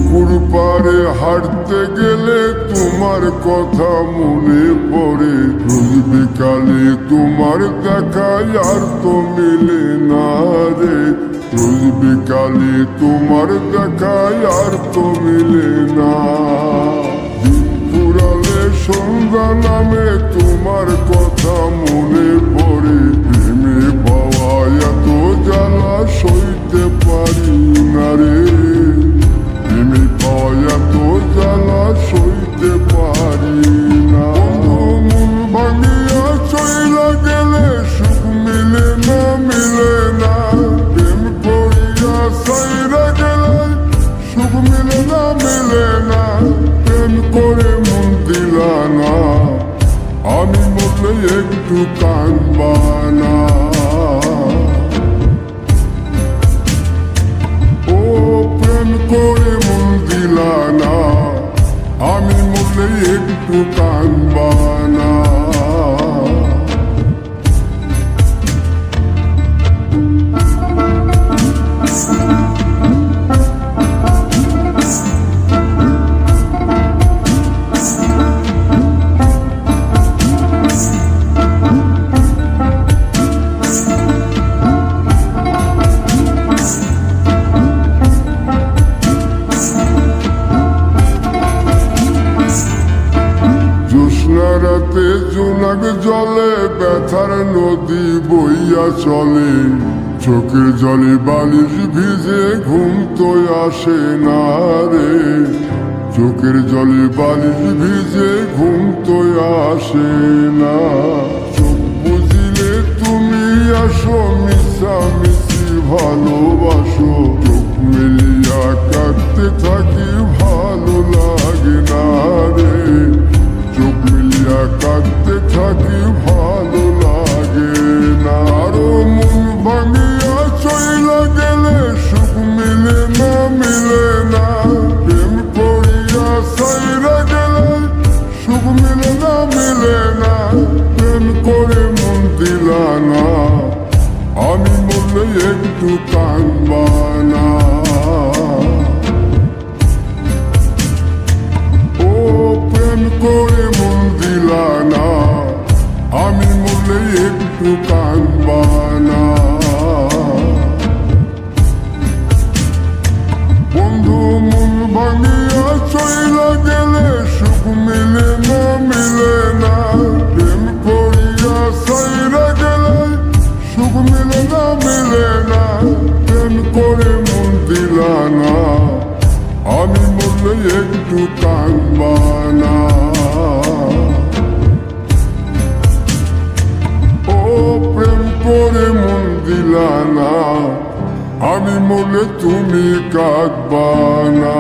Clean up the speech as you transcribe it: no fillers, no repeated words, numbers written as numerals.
পুকুর পাড়ে হাঁটতে গেলে তোমার কথা মনে পড়ে। রোজ বিকালে তোমার দেখা আর তো মিলে না রে। রোজ বিকালে তোমার দেখা আর তো মিলে না। দিন ফুরালে সন্ধ্যা নামে তোমার কথা মনে পড়ে। প্রেমে পাওয়া এত জ্বালা সইতে পারি না রে। প্রেমে পাওয়া এত জ্বালা সইতে পারি না। মন ভাঙিয়া চইলা গেলে সুখ মিলে না, মিলে না। প্রেম করিয়া সাইরা গেলে সুখ মিলে না, মিলে না। প্রেম করে মন দিলা না, আমি মরলে একটু কাঁদবা না। ও প্রেম করে মন দিলা না, আমি মরলে একটু কাঁদবা না। রাতে জোনাক জলে ব্যথার নদী বইয়া চলে। চোখের জলে বালিশ ভিজে ঘুম তো আসে না রে। চোখের জলে বালিশ ভিজে ঘুম তো আসে না। চোখ বুঝিলে তুমি আসো, মিশামিশি ভালোবাসো। চোখ মিলিয়া কাঁদতে থাকি, ভালো লাগে না রে। চোখ মিলিয়া কাঁদতে থাকি, ভালো লাগে না। আরো মন ভাঙিয়া চইলা গেলে সুখ মিলে না, মিলে না। প্রেম করিয়া সাইরা গেলে সুখ মিলে না, মিলে না। প্রেম করে মন দিলা না, আমি মরলে একটু কাঁদবা না। ও প্রেম করে মন দিলা না, আমি মরলে একটু কাঁদবা না। বন্ধু মন ভাঙিয়া চইলা গেলে সুখ মিলে না, মিলে না। প্রেম করিয়া সাইরা গেলে সুখ মিলে না, মিলে না। প্রেম করে মন দিলা না, আমি মরলে একটু কাঁদবা না। ও প্রেম করে মন দিলা না, আমি মরলে তুমি কাঁদবা না।